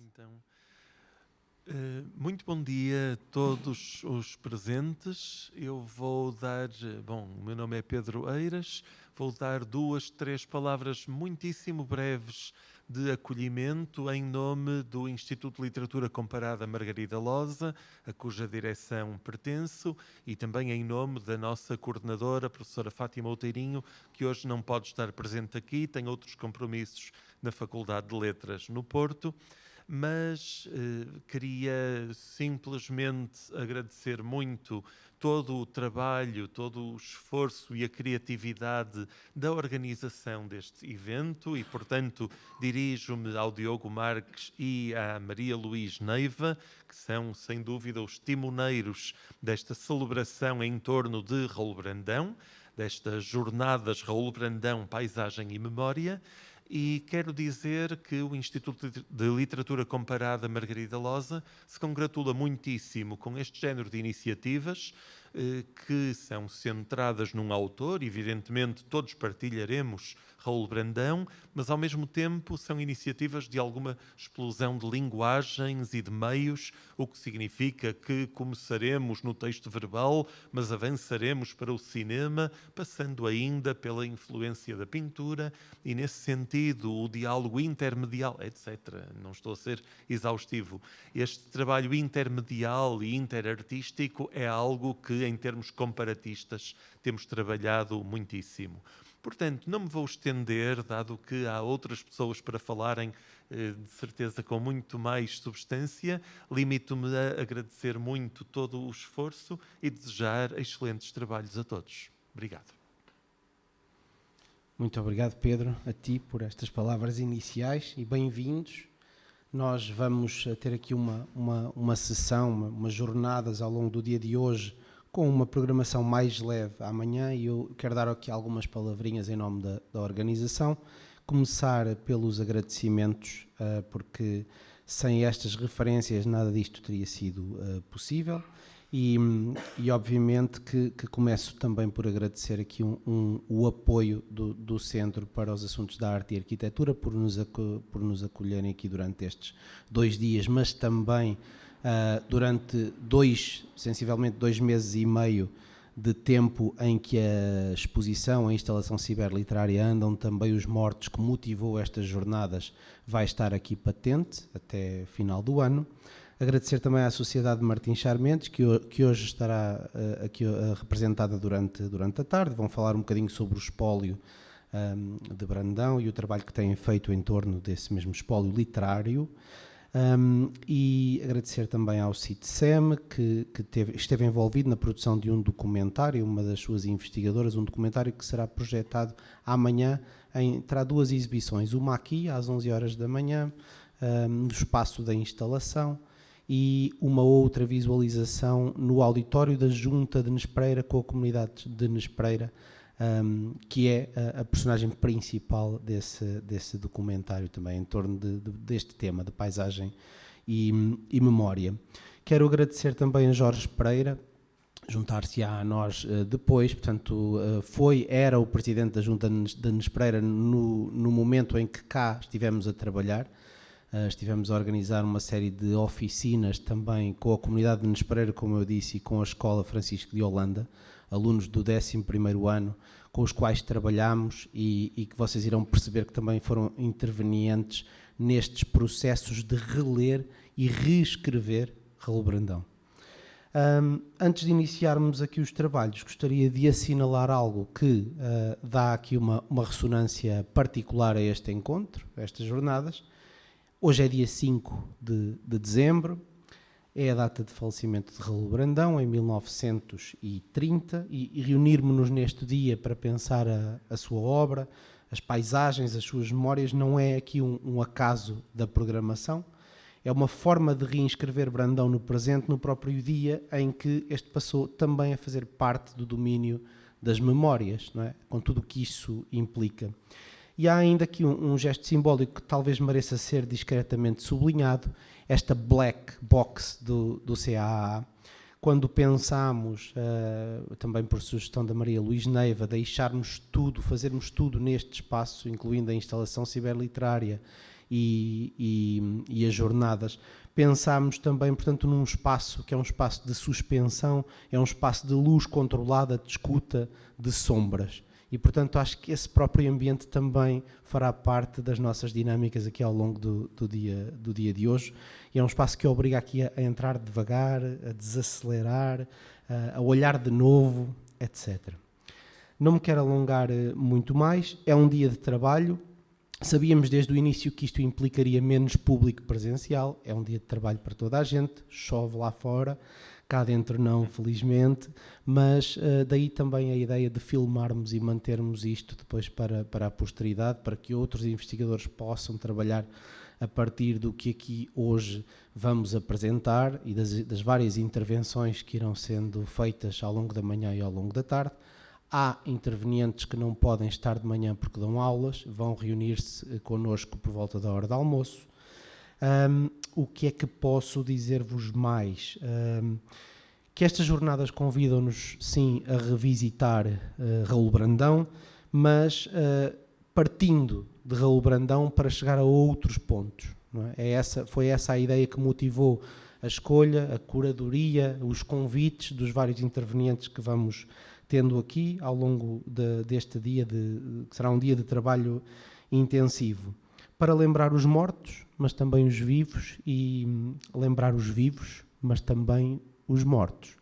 Então, muito bom dia a todos os presentes. Eu vou dar, o meu nome é Pedro Eiras, vou dar 2, 3 palavras muitíssimo breves de acolhimento em nome do Instituto de Literatura Comparada Margarida Losa, a cuja direção pertenço, e também em nome da nossa coordenadora, a professora Fátima Outeirinho, que hoje não pode estar presente aqui, tem outros compromissos na Faculdade de Letras no Porto. Mas queria simplesmente agradecer muito todo o trabalho, todo o esforço e a criatividade da organização deste evento e, portanto, dirijo-me ao Diogo Marques e à Maria Luís Neiva, que são, sem dúvida, os timoneiros desta celebração em torno de Raul Brandão, destas jornadas Raul Brandão, Paisagem e Memória. E quero dizer que o Instituto de Literatura Comparada Margarida Losa se congratula muitíssimo com este género de iniciativas que são centradas num autor. Evidentemente todos partilharemos Raul Brandão, mas ao mesmo tempo são iniciativas de alguma explosão de linguagens e de meios, o que significa que começaremos no texto verbal, mas avançaremos para o cinema, passando ainda pela influência da pintura e, nesse sentido, o diálogo intermedial, etc. Não estou a ser exaustivo. Este trabalho intermedial e interartístico é algo que, em termos comparatistas, temos trabalhado muitíssimo. Portanto, não me vou estender, dado que há outras pessoas para falarem, de certeza com muito mais substância. Limito-me a agradecer muito todo o esforço e desejar excelentes trabalhos a todos. Obrigado. Muito obrigado, Pedro, a ti por estas palavras iniciais e bem-vindos. Nós vamos ter aqui uma sessão, umas jornadas ao longo do dia de hoje, com uma programação mais leve amanhã, e eu quero dar aqui algumas palavrinhas em nome da organização. Começar pelos agradecimentos, porque sem estas referências nada disto teria sido possível. E obviamente que começo também por agradecer aqui o apoio do Centro para os Assuntos da Arte e Arquitetura por nos acolherem aqui durante estes 2 dias, mas também durante sensivelmente 2 meses e meio de tempo em que a exposição, a instalação ciberliterária andam, também os mortos que motivou estas jornadas vai estar aqui patente até final do ano. Agradecer também à Sociedade de Martins Charmentes, que hoje estará aqui representada durante a tarde. Vão falar um bocadinho sobre o espólio de Brandão e o trabalho que têm feito em torno desse mesmo espólio literário. E agradecer também ao CITSEM, que esteve envolvido na produção de um documentário, uma das suas investigadoras, um documentário que será projetado amanhã. Terá 2 exibições, uma aqui às 11 horas da manhã, no espaço da instalação, e uma outra visualização no auditório da Junta de Nespreira, com a comunidade de Nespreira, que é a personagem principal desse documentário também, em torno deste tema de paisagem e memória. Quero agradecer também a Jorge Pereira, juntar-se-á a nós depois, portanto, era o presidente da Junta de Nespreira no momento em que cá estivemos a trabalhar. Estivemos a organizar uma série de oficinas também com a comunidade de Nespreira, como eu disse, e com a Escola Francisco de Holanda, alunos do 11º ano, com os quais trabalhamos e que vocês irão perceber que também foram intervenientes nestes processos de reler e reescrever Raul Brandão. Antes de iniciarmos aqui os trabalhos, gostaria de assinalar algo que dá aqui uma ressonância particular a este encontro, a estas jornadas. Hoje é dia 5 de dezembro, é a data de falecimento de Raul Brandão, em 1930, e reunirmos-nos neste dia para pensar a sua obra, as paisagens, as suas memórias, não é aqui um acaso da programação, é uma forma de reinscrever Brandão no presente, no próprio dia em que este passou também a fazer parte do domínio das memórias, não é? Com tudo o que isso implica. E há ainda aqui um gesto simbólico que talvez mereça ser discretamente sublinhado, esta black box do CAA. Quando pensámos, também por sugestão da Maria Luís Neiva, deixarmos tudo, fazermos tudo neste espaço, incluindo a instalação ciberliterária e as jornadas. Pensámos também, portanto, num espaço que é um espaço de suspensão, é um espaço de luz controlada, de escuta, de sombras. E, portanto, acho que esse próprio ambiente também fará parte das nossas dinâmicas aqui ao longo do dia de hoje. E é um espaço que obriga aqui a entrar devagar, a desacelerar, a olhar de novo, etc. Não me quero alongar muito mais. É um dia de trabalho. Sabíamos desde o início que isto implicaria menos público presencial. É um dia de trabalho para toda a gente. Chove lá fora. Cá dentro não, felizmente, mas daí também a ideia de filmarmos e mantermos isto depois para a posteridade, para que outros investigadores possam trabalhar a partir do que aqui hoje vamos apresentar e das várias intervenções que irão sendo feitas ao longo da manhã e ao longo da tarde. Há intervenientes que não podem estar de manhã porque dão aulas, vão reunir-se connosco por volta da hora do almoço. O que é que posso dizer-vos mais? Que estas jornadas convidam-nos, sim, a revisitar Raul Brandão, mas partindo de Raul Brandão para chegar a outros pontos. Não é? Foi essa a ideia que motivou a escolha, a curadoria, os convites dos vários intervenientes que vamos tendo aqui ao longo deste dia, que será um dia de trabalho intensivo. Para lembrar os mortos, mas também os vivos, e lembrar os vivos, mas também os mortos.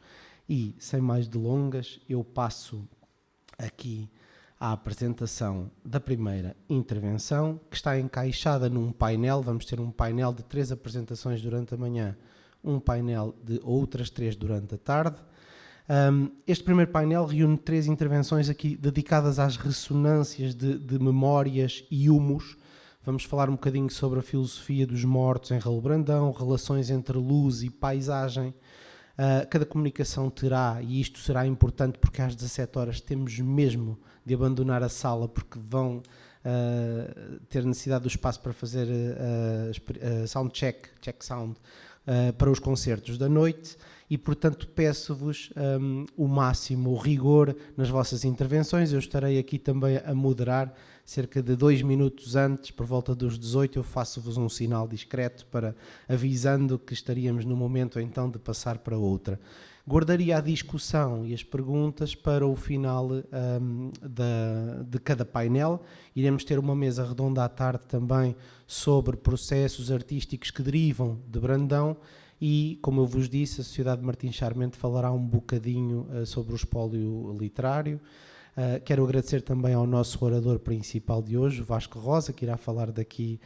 E, sem mais delongas, eu passo aqui à apresentação da primeira intervenção, que está encaixada num painel. Vamos ter um painel de 3 apresentações durante a manhã, um painel de outras 3 durante a tarde. Este primeiro painel reúne 3 intervenções aqui dedicadas às ressonâncias de memórias e humus. Vamos falar um bocadinho sobre a filosofia dos mortos em Raul Brandão, relações entre luz e paisagem. Cada comunicação terá, e isto será importante porque às 17 horas temos mesmo de abandonar a sala porque vão ter necessidade do espaço para fazer sound check sound, para os concertos da noite. E, portanto, peço-vos o máximo rigor nas vossas intervenções. Eu estarei aqui também a moderar. Cerca de 2 minutos antes, por volta dos 18, eu faço-vos um sinal discreto avisando que estaríamos no momento então de passar para outra. Guardaria a discussão e as perguntas para o final de cada painel. Iremos ter uma mesa redonda à tarde também sobre processos artísticos que derivam de Brandão e, como eu vos disse, a Sociedade de Martim Charmente falará um bocadinho sobre o espólio literário. Quero agradecer também ao nosso orador principal de hoje, o Vasco Rosa, que irá falar daqui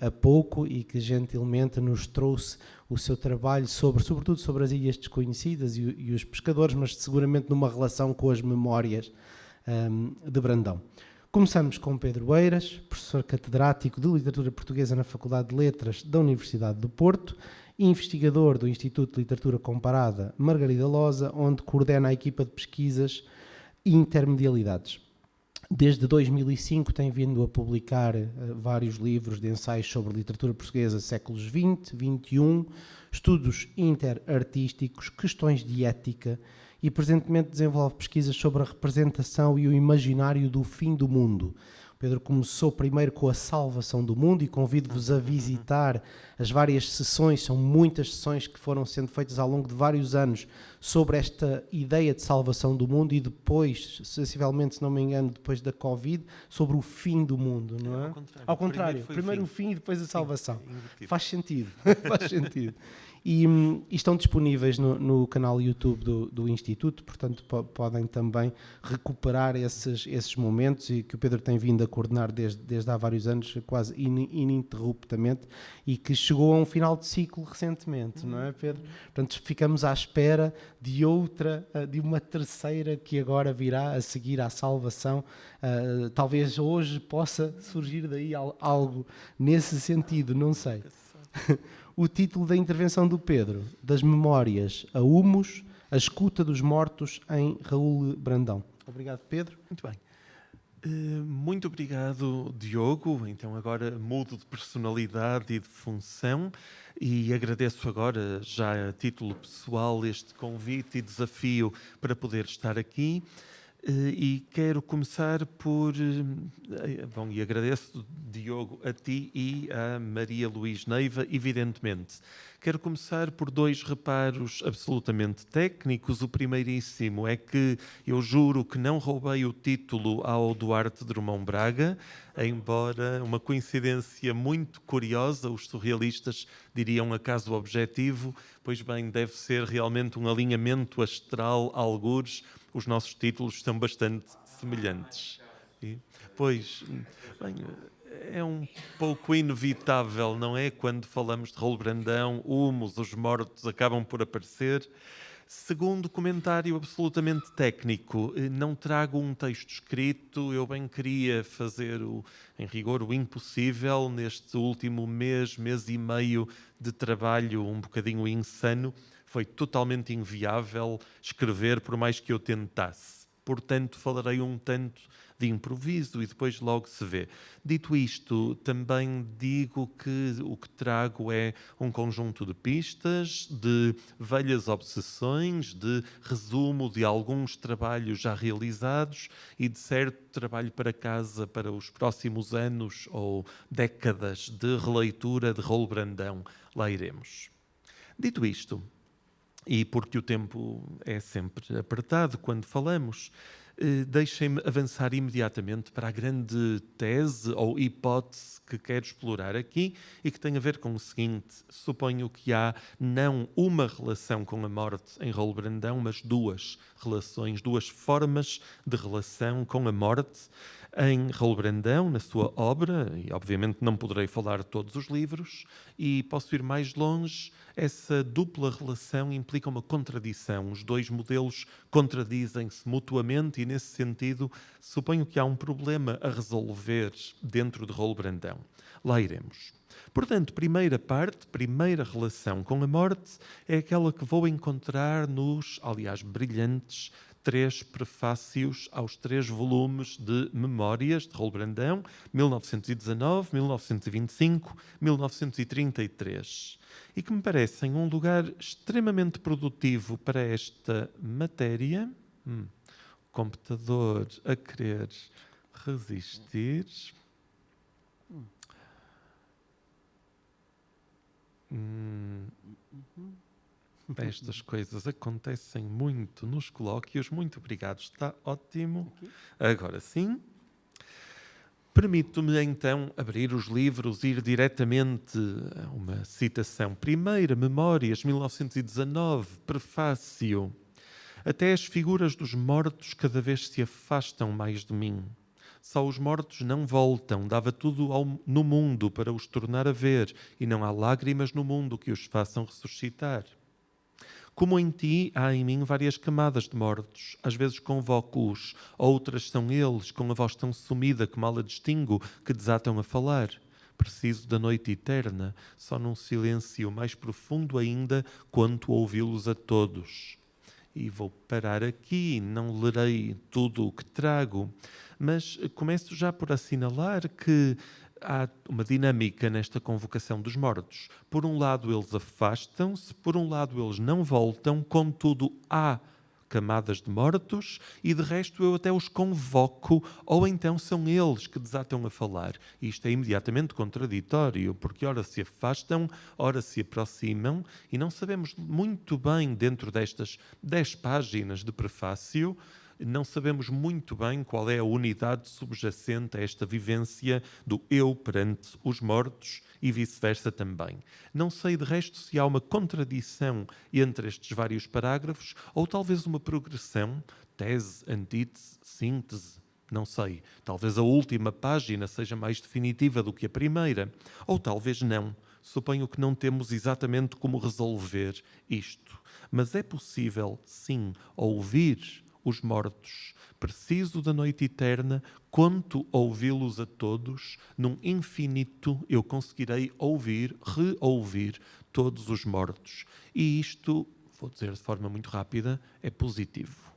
a pouco e que gentilmente nos trouxe o seu trabalho sobretudo sobre as ilhas desconhecidas e os pescadores, mas seguramente numa relação com as memórias de Brandão. Começamos com Pedro Eiras, professor catedrático de Literatura Portuguesa na Faculdade de Letras da Universidade do Porto, investigador do Instituto de Literatura Comparada Margarida Losa, onde coordena a equipa de pesquisas e intermedialidades. Desde 2005 tem vindo a publicar vários livros de ensaios sobre literatura portuguesa séculos XX, XXI, estudos interartísticos, questões de ética e presentemente desenvolve pesquisas sobre a representação e o imaginário do fim do mundo. Pedro começou primeiro com a salvação do mundo e convido-vos a visitar as várias sessões, são muitas sessões que foram sendo feitas ao longo de vários anos sobre esta ideia de salvação do mundo e depois, sensivelmente, se não me engano, depois da Covid, sobre o fim do mundo, não é? Ao contrário. Primeiro o fim e depois a salvação. Faz sentido, faz sentido. E estão disponíveis no canal YouTube do Instituto, portanto podem também recuperar esses momentos e que o Pedro tem vindo a coordenar desde há vários anos, quase ininterruptamente, e que chegou a um final de ciclo recentemente, não é, Pedro? Portanto, ficamos à espera de uma terceira que agora virá a seguir à salvação. Talvez hoje possa surgir daí algo nesse sentido, não sei. O título da intervenção do Pedro, das memórias a humus, a escuta dos mortos em Raul Brandão. Obrigado, Pedro. Muito bem. Muito obrigado, Diogo. Então agora mudo de personalidade e de função e agradeço agora, já a título pessoal, este convite e desafio para poder estar aqui. E quero começar por... Bom, e agradeço, Diogo, a ti e a Maria Luís Neiva, evidentemente. Quero começar por 2 reparos absolutamente técnicos. O primeiríssimo é que eu juro que não roubei o título ao Duarte Drummond Braga, embora uma coincidência muito curiosa, os surrealistas diriam acaso objetivo, pois bem, deve ser realmente um alinhamento astral, algures. Os nossos títulos são bastante semelhantes. Pois, bem, é um pouco inevitável, não é? Quando falamos de Raul Brandão, os mortos acabam por aparecer. Segundo comentário absolutamente técnico, não trago um texto escrito, eu bem queria fazer, em rigor, o impossível neste último mês e meio de trabalho um bocadinho insano. Foi totalmente inviável escrever por mais que eu tentasse. Portanto, falarei um tanto de improviso e depois logo se vê. Dito isto, também digo que o que trago é um conjunto de pistas, de velhas obsessões, de resumo de alguns trabalhos já realizados e de certo trabalho para casa para os próximos anos ou décadas de releitura de Raul Brandão. Lá iremos. Dito isto, e porque o tempo é sempre apertado quando falamos, deixem-me avançar imediatamente para a grande tese ou hipótese que quero explorar aqui e que tem a ver com o seguinte: suponho que há não uma relação com a morte em Raul Brandão, mas 2 relações, 2 formas de relação com a morte em Raul Brandão, na sua obra, e obviamente não poderei falar de todos os livros, e posso ir mais longe. Essa dupla relação implica uma contradição. Os 2 modelos contradizem-se mutuamente e, nesse sentido, suponho que há um problema a resolver dentro de Raul Brandão. Lá iremos. Portanto, primeira parte, primeira relação com a morte, é aquela que vou encontrar nos, aliás, brilhantes 3 prefácios aos 3 volumes de Memórias de Raul Brandão, 1919, 1925, 1933, e que me parecem um lugar extremamente produtivo para esta matéria. Computador a querer resistir. Estas coisas acontecem muito nos colóquios. Muito obrigado, está ótimo. Agora sim. Permito-me então abrir os livros e ir diretamente a uma citação. Primeira, Memórias, 1919, prefácio. Até as figuras dos mortos cada vez se afastam mais de mim. Só os mortos não voltam, dava tudo no mundo para os tornar a ver, e não há lágrimas no mundo que os façam ressuscitar. Como em ti, há em mim várias camadas de mortos. Às vezes convoco-os, outras são eles, com a voz tão sumida que mal a distingo, que desatam a falar. Preciso da noite eterna, só num silêncio mais profundo ainda, quanto ouvi-los a todos. E vou parar aqui, não lerei tudo o que trago, mas começo já por assinalar que há uma dinâmica nesta convocação dos mortos. Por um lado eles afastam-se, por um lado eles não voltam, contudo há camadas de mortos e de resto eu até os convoco, ou então são eles que desatam a falar. Isto é imediatamente contraditório, porque ora se afastam, ora se aproximam e não sabemos muito bem, dentro destas 10 páginas de prefácio, não sabemos muito bem qual é a unidade subjacente a esta vivência do eu perante os mortos e vice-versa também. Não sei de resto se há uma contradição entre estes vários parágrafos ou talvez uma progressão, tese, antítese, síntese. Não sei, talvez a última página seja mais definitiva do que a primeira, ou talvez não. Suponho que não temos exatamente como resolver isto. Mas é possível, sim, ouvir os mortos. Preciso da noite eterna, quanto ouvi-los a todos, num infinito eu conseguirei ouvir, reouvir todos os mortos. E isto, vou dizer de forma muito rápida, é positivo.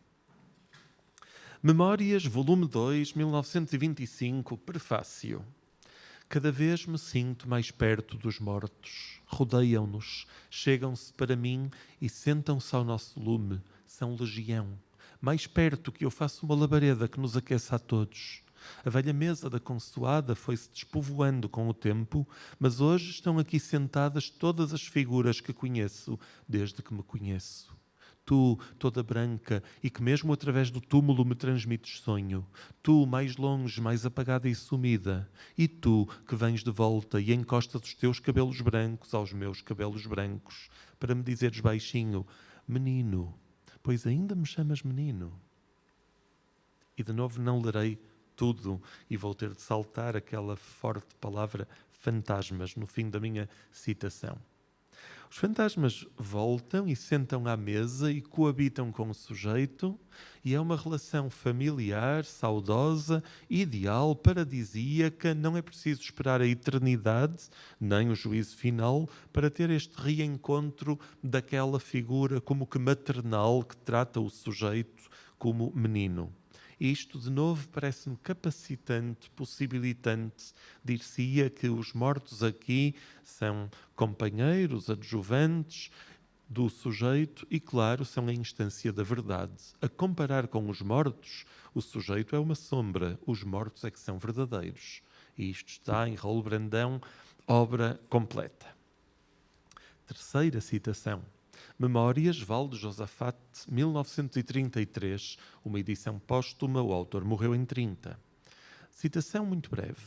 Memórias, volume 2, 1925, prefácio. Cada vez me sinto mais perto dos mortos. Rodeiam-nos, chegam-se para mim e sentam-se ao nosso lume. São legião. mais perto que eu faço uma labareda que nos aqueça a todos. A velha mesa da consoada foi-se despovoando com o tempo, mas hoje estão aqui sentadas todas as figuras que conheço, desde que me conheço. Tu, toda branca, e que mesmo através do túmulo me transmites sonho. Tu, mais longe, mais apagada e sumida. E tu, que vens de volta e encostas os teus cabelos brancos aos meus cabelos brancos, para me dizeres baixinho, menino, pois ainda me chamas menino. E de novo não lerei tudo e vou ter de saltar aquela forte palavra fantasmas no fim da minha citação. Os fantasmas voltam e sentam à mesa e coabitam com o sujeito, e é uma relação familiar, saudosa, ideal, paradisíaca. Não é preciso esperar a eternidade, nem o juízo final, para ter este reencontro daquela figura como que maternal que trata o sujeito como menino. Isto, de novo, parece-me capacitante, possibilitante. Dir-se-ia que os mortos aqui são companheiros, adjuvantes do sujeito e, claro, são a instância da verdade. A comparar com os mortos, o sujeito é uma sombra, os mortos é que são verdadeiros. E isto está em Raul Brandão, obra completa. Terceira citação. Memórias, Valde Josafat, 1933, uma edição póstuma, o autor morreu em 30. Citação muito breve.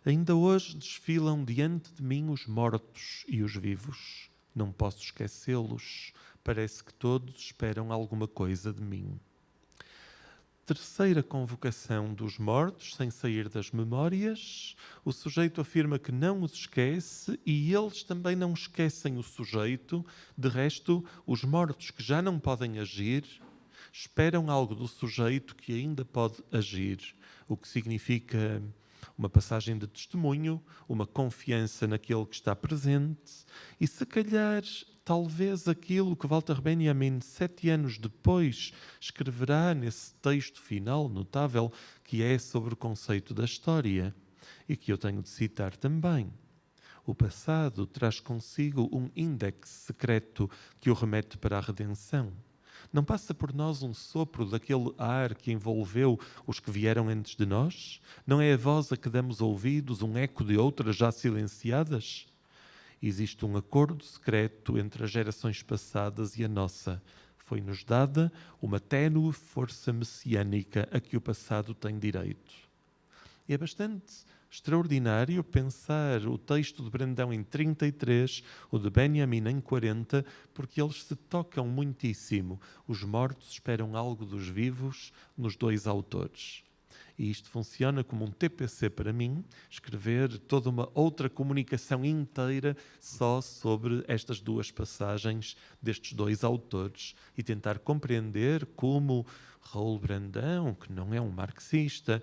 Ainda hoje desfilam diante de mim os mortos e os vivos. Não posso esquecê-los. Parece que todos esperam alguma coisa de mim. Terceira convocação dos mortos, sem sair das memórias. O sujeito afirma que não os esquece e eles também não esquecem o sujeito. De resto, os mortos que já não podem agir esperam algo do sujeito que ainda pode agir, o que significa uma passagem de testemunho, uma confiança naquele que está presente e, se calhar, talvez aquilo que Walter Benjamin, 7 anos depois, escreverá nesse texto final notável, que é sobre o conceito da história e que eu tenho de citar também. O passado traz consigo um índex secreto que o remete para a redenção. Não passa por nós um sopro daquele ar que envolveu os que vieram antes de nós? Não é a voz a que damos ouvidos, um eco de outras já silenciadas? Existe um acordo secreto entre as gerações passadas e a nossa. Foi-nos dada uma ténue força messiânica a que o passado tem direito. E é bastante extraordinário pensar o texto de Brandão em 33, o de Benjamin em 40, porque eles se tocam muitíssimo. Os mortos esperam algo dos vivos nos dois autores. E isto funciona como um TPC para mim, escrever toda uma outra comunicação inteira só sobre estas duas passagens destes dois autores e tentar compreender como Raul Brandão, que não é um marxista,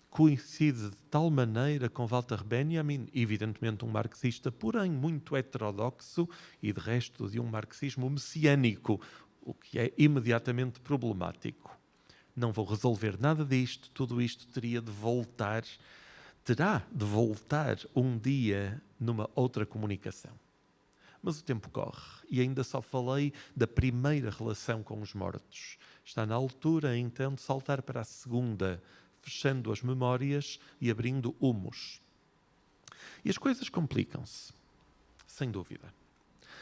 coincide de tal maneira com Walter Benjamin, evidentemente um marxista, porém muito heterodoxo e de resto de um marxismo messiânico, o que é imediatamente problemático. Não vou resolver nada disto, tudo isto terá de voltar um dia numa outra comunicação. Mas o tempo corre e ainda só falei da primeira relação com os mortos. Está na altura, então, de saltar para a segunda, fechando as memórias e abrindo humos. E as coisas complicam-se, sem dúvida.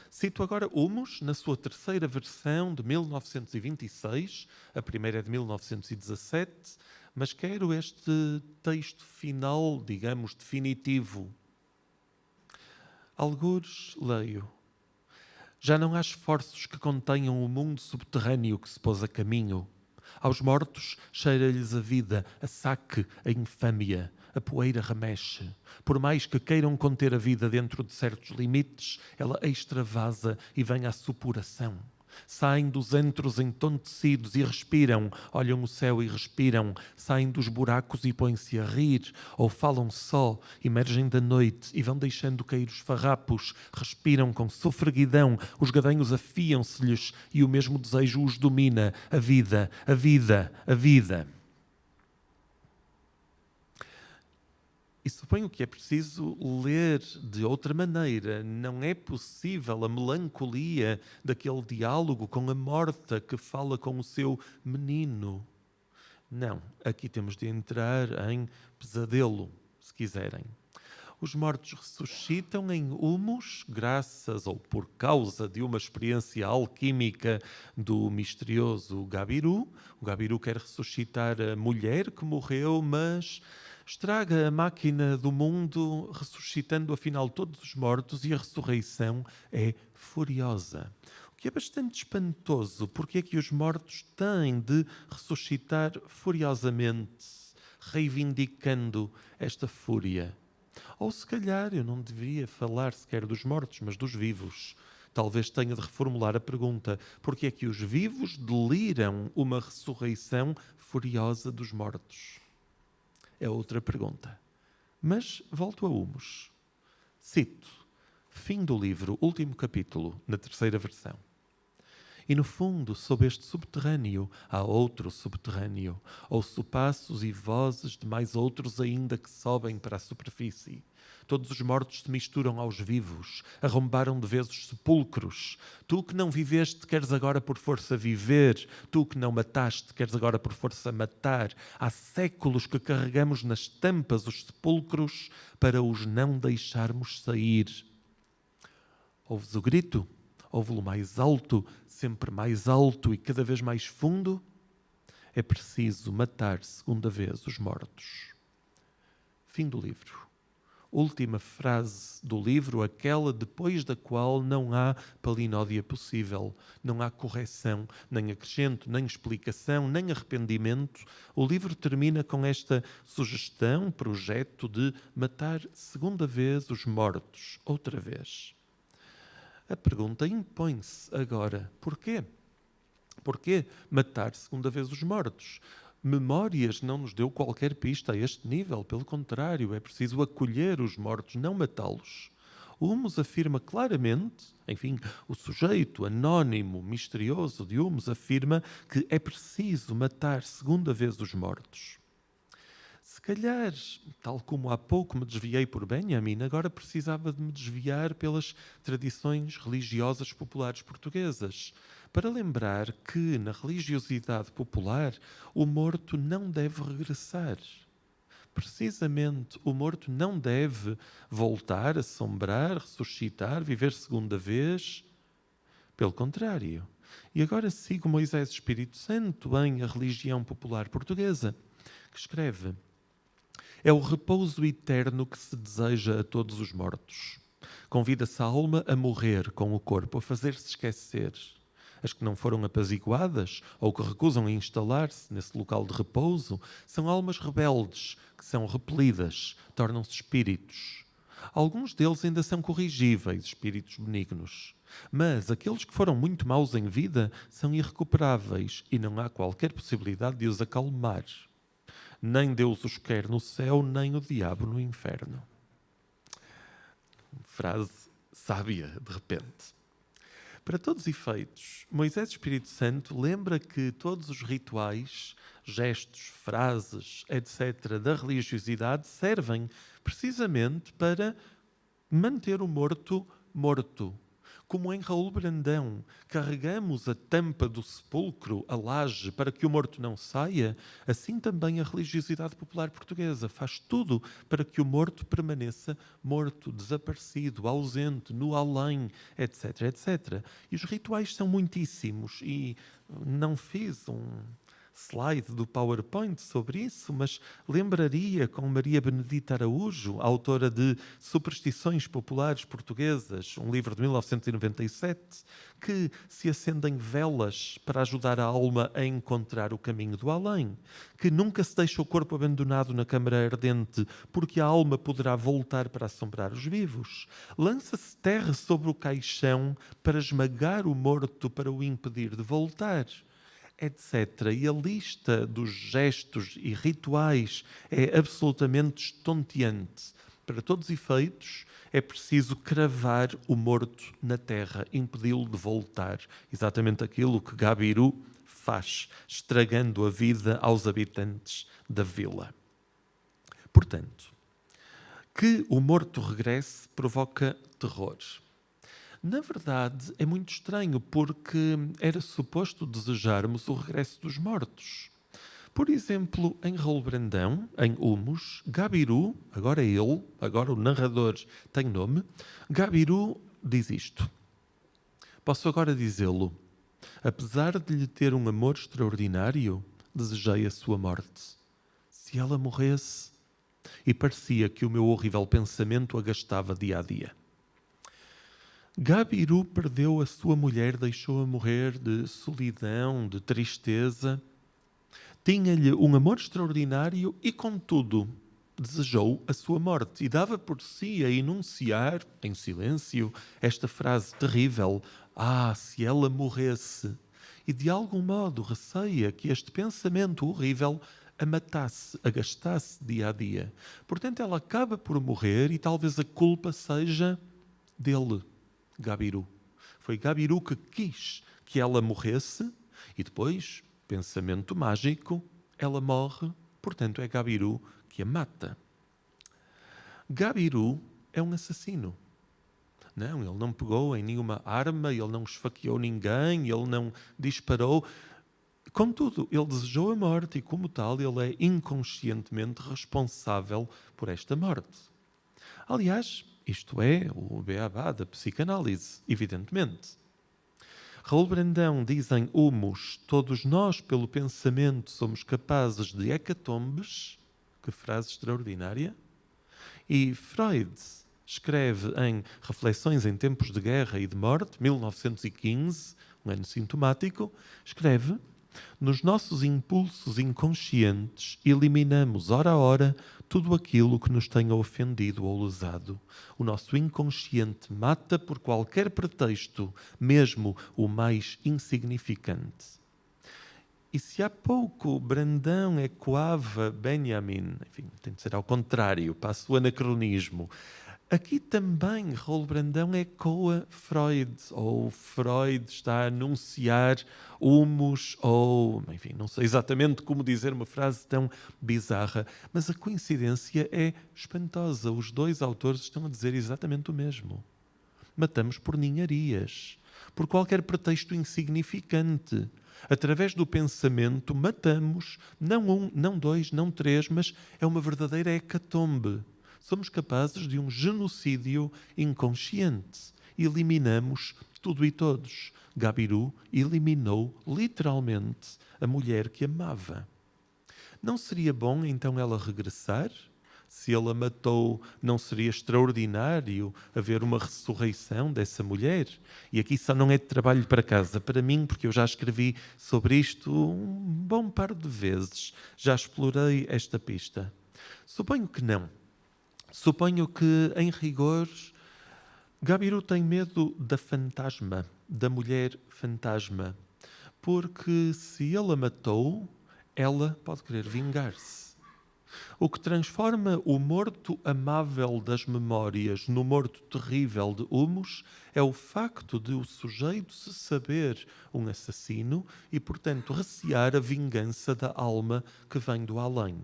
Cito agora Humos, na sua terceira versão de 1926, a primeira é de 1917, mas quero este texto final, digamos, definitivo. Algures leio. Já não há esforços que contenham o mundo subterrâneo que se pôs a caminho. Aos mortos cheira-lhes a vida, a saque, a infâmia, a poeira remexe. Por mais que queiram conter a vida dentro de certos limites, ela extravasa e vem à supuração. Saem dos antros entontecidos e respiram, olham o céu e respiram, saem dos buracos e põem-se a rir, ou falam só, emergem da noite e vão deixando cair os farrapos, respiram com sofreguidão, os gadanhos afiam-se-lhes e o mesmo desejo os domina, a vida, a vida, a vida. E suponho que é preciso ler de outra maneira. Não é possível a melancolia daquele diálogo com a morta que fala com o seu menino. Não, aqui temos de entrar em pesadelo, se quiserem. Os mortos ressuscitam em humus, graças ou por causa de uma experiência alquímica do misterioso Gabiru. O Gabiru quer ressuscitar a mulher que morreu, mas estraga a máquina do mundo, ressuscitando afinal todos os mortos, e a ressurreição é furiosa. O que é bastante espantoso, porque é que os mortos têm de ressuscitar furiosamente, reivindicando esta fúria? Ou se calhar eu não deveria falar sequer dos mortos, mas dos vivos. Talvez tenha de reformular a pergunta: porque é que os vivos deliram uma ressurreição furiosa dos mortos? É outra pergunta. Mas volto a Humus. Cito, fim do livro, último capítulo, na terceira versão. E no fundo, sob este subterrâneo, há outro subterrâneo. Ouço passos e vozes de mais outros ainda que sobem para a superfície. Todos os mortos se misturam aos vivos, arrombaram de vez os sepulcros. Tu que não viveste, queres agora por força viver. Tu que não mataste, queres agora por força matar. Há séculos que carregamos nas tampas os sepulcros para os não deixarmos sair. Ouves o grito? Ouve-lo mais alto, sempre mais alto e cada vez mais fundo? É preciso matar segunda vez os mortos. Fim do livro. Última frase do livro, aquela depois da qual não há palinódia possível, não há correção, nem acrescento, nem explicação, nem arrependimento. O livro termina com esta sugestão, projeto de matar segunda vez os mortos, outra vez. A pergunta impõe-se agora: porquê? Porquê matar segunda vez os mortos? Memórias não nos deu qualquer pista a este nível, pelo contrário, é preciso acolher os mortos, não matá-los. O Humus afirma claramente, enfim, o sujeito anónimo, misterioso de Humus afirma que é preciso matar segunda vez os mortos. Se calhar, tal como há pouco me desviei por Benjamin, agora precisava de me desviar pelas tradições religiosas populares portuguesas, para lembrar que, na religiosidade popular, o morto não deve regressar. Precisamente, o morto não deve voltar, assombrar, ressuscitar, viver segunda vez. Pelo contrário. E agora sigo Moisés Espírito Santo em A Religião Popular Portuguesa, que escreve: é o repouso eterno que se deseja a todos os mortos. Convida-se a alma a morrer com o corpo, a fazer-se esquecer. As que não foram apaziguadas ou que recusam a instalar-se nesse local de repouso são almas rebeldes que são repelidas, tornam-se espíritos. Alguns deles ainda são corrigíveis, espíritos benignos. Mas aqueles que foram muito maus em vida são irrecuperáveis e não há qualquer possibilidade de os acalmar. Nem Deus os quer no céu, nem o diabo no inferno. Frase sábia, de repente. Para todos os efeitos, Moisés Espírito Santo lembra que todos os rituais, gestos, frases, etc., da religiosidade servem precisamente para manter o morto morto. Como em Raul Brandão, carregamos a tampa do sepulcro, a laje, para que o morto não saia, assim também a religiosidade popular portuguesa faz tudo para que o morto permaneça morto, desaparecido, ausente, no além, etc, etc. E os rituais são muitíssimos e não fiz um slide do PowerPoint sobre isso, mas lembraria com Maria Benedita Araújo, autora de Superstições Populares Portuguesas, um livro de 1997, que se acendem velas para ajudar a alma a encontrar o caminho do além, que nunca se deixa o corpo abandonado na câmara ardente, porque a alma poderá voltar para assombrar os vivos. Lança-se terra sobre o caixão para esmagar o morto, para o impedir de voltar, etc. E a lista dos gestos e rituais é absolutamente estonteante. Para todos os efeitos, é preciso cravar o morto na terra, impedi-lo de voltar. Exatamente aquilo que Gabiru faz, estragando a vida aos habitantes da vila. Portanto, Que o morto regresse provoca terror. Na verdade, é muito estranho, porque era suposto desejarmos o regresso dos mortos. Por exemplo, em Raul Brandão, em Humus, Gabiru, agora o narrador tem nome, Gabiru diz isto. Posso agora dizê-lo. Apesar de lhe ter um amor extraordinário, desejei a sua morte. Se ela morresse... E parecia que o meu horrível pensamento a gastava dia a dia. Gabiru perdeu a sua mulher, deixou-a morrer de solidão, de tristeza. Tinha-lhe um amor extraordinário e, contudo, desejou a sua morte e dava por si a enunciar, em silêncio, esta frase terrível: "Ah, se ela morresse!" E de algum modo receia que este pensamento horrível a matasse, a gastasse dia a dia. Portanto, ela acaba por morrer e talvez a culpa seja dele, Gabiru. Foi Gabiru que quis que ela morresse e depois, pensamento mágico, ela morre, portanto é Gabiru que a mata. Gabiru é um assassino. Não, ele não pegou em nenhuma arma, ele não esfaqueou ninguém, ele não disparou. Contudo, ele desejou a morte e, como tal, ele é inconscientemente responsável por esta morte. Aliás, isto é o beabá da psicanálise, evidentemente. Raul Brandão diz em Humus: todos nós, pelo pensamento, somos capazes de hecatombes. Que frase extraordinária. E Freud escreve em Reflexões em Tempos de Guerra e de Morte, 1915, um ano sintomático, escreve: nos nossos impulsos inconscientes eliminamos, ora a hora, tudo aquilo que nos tenha ofendido ou lesado. O nosso inconsciente mata por qualquer pretexto, mesmo o mais insignificante. E se há pouco Brandão ecoava Benjamin, enfim, tem de ser ao contrário, passa o anacronismo, aqui também Raul Brandão ecoa Freud, ou Freud está a anunciar Humus, ou, enfim, não sei exatamente como dizer uma frase tão bizarra, mas a coincidência é espantosa. Os dois autores estão a dizer exatamente o mesmo. Matamos por ninharias, por qualquer pretexto insignificante. Através do pensamento matamos, não um, não dois, não três, mas é uma verdadeira hecatombe. Somos capazes de um genocídio inconsciente. Eliminamos tudo e todos. Gabiru eliminou literalmente a mulher que amava. Não seria bom então ela regressar? Se ele a matou, não seria extraordinário haver uma ressurreição dessa mulher? E aqui só não é de trabalho para casa, para mim, porque eu já escrevi sobre isto um bom par de vezes. Já explorei esta pista. Suponho que não. Suponho que, em rigor, Gabiru tem medo da fantasma, da mulher fantasma, porque se ele a matou, ela pode querer vingar-se. O que transforma o morto amável das memórias no morto terrível de Humus é o facto de o sujeito se saber um assassino e, portanto, recear a vingança da alma que vem do além.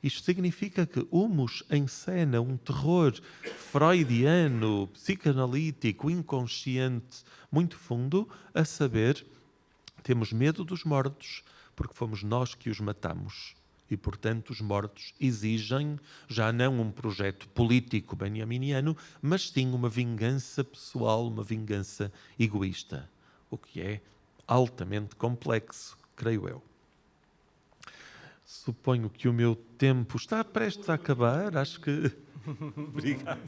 Isto significa que Humus encena um terror freudiano, psicanalítico, inconsciente, muito fundo, a saber, temos medo dos mortos porque fomos nós que os matamos. E, portanto, os mortos exigem já não um projeto político benjaminiano, mas sim uma vingança pessoal, uma vingança egoísta, o que é altamente complexo, creio eu. Suponho que o meu tempo está prestes a acabar, acho que... Obrigado.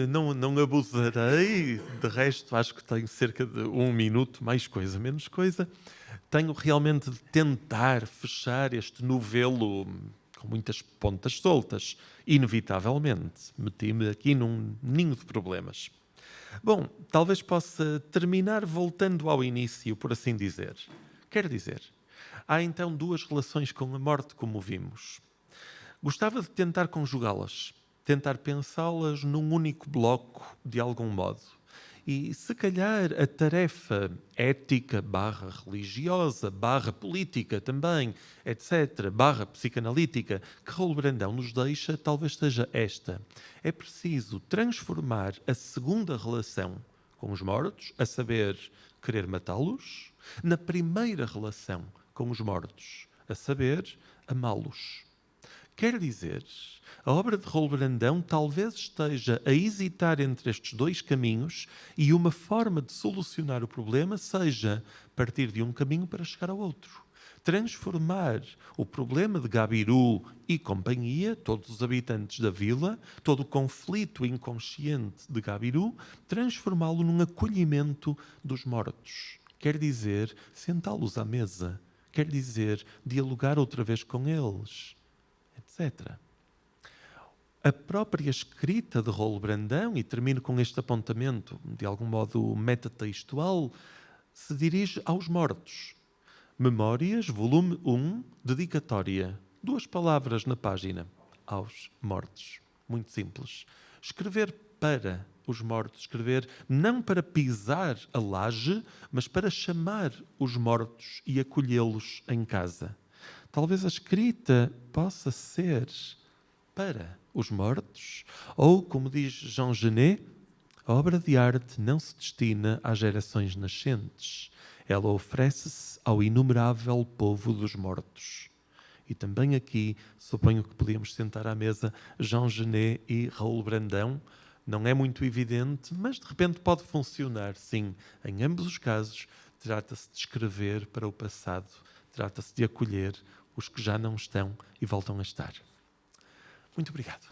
Não abusarei, de resto acho que tenho cerca de 1 minuto, mais coisa, menos coisa. Tenho realmente de tentar fechar este novelo com muitas pontas soltas. Inevitavelmente, meti-me aqui num ninho de problemas. Bom, talvez possa terminar voltando ao início, por assim dizer. Quer dizer, há então 2 relações com a morte, como vimos. Gostava de tentar conjugá-las, tentar pensá-las num único bloco, de algum modo. E se calhar a tarefa ética, /religiosa, /política também, etc., /psicanalítica, que Raul Brandão nos deixa, talvez seja esta. É preciso transformar a segunda relação com os mortos, a saber, querer matá-los, na primeira relação com os mortos, a saber, amá-los. Quer dizer, a obra de Raul Brandão talvez esteja a hesitar entre estes dois caminhos e uma forma de solucionar o problema seja partir de um caminho para chegar ao outro. Transformar o problema de Gabiru e companhia, todos os habitantes da vila, todo o conflito inconsciente de Gabiru, transformá-lo num acolhimento dos mortos. Quer dizer, sentá-los à mesa. Quer dizer, dialogar outra vez com eles, etc. A própria escrita de Raul Brandão, e termino com este apontamento, de algum modo metatextual, se dirige aos mortos. Memórias, volume 1, dedicatória. 2 palavras na página. Aos mortos. Muito simples. Escrever para os mortos. Escrever não para pisar a laje, mas para chamar os mortos e acolhê-los em casa. Talvez a escrita possa ser para os mortos, ou, como diz Jean Genet, a obra de arte não se destina às gerações nascentes. Ela oferece-se ao inumerável povo dos mortos. E também aqui, suponho que podíamos sentar à mesa Jean Genet e Raul Brandão. Não é muito evidente, mas de repente pode funcionar, sim. Em ambos os casos, trata-se de escrever para o passado. Trata-se de acolher os que já não estão e voltam a estar. Muito obrigado.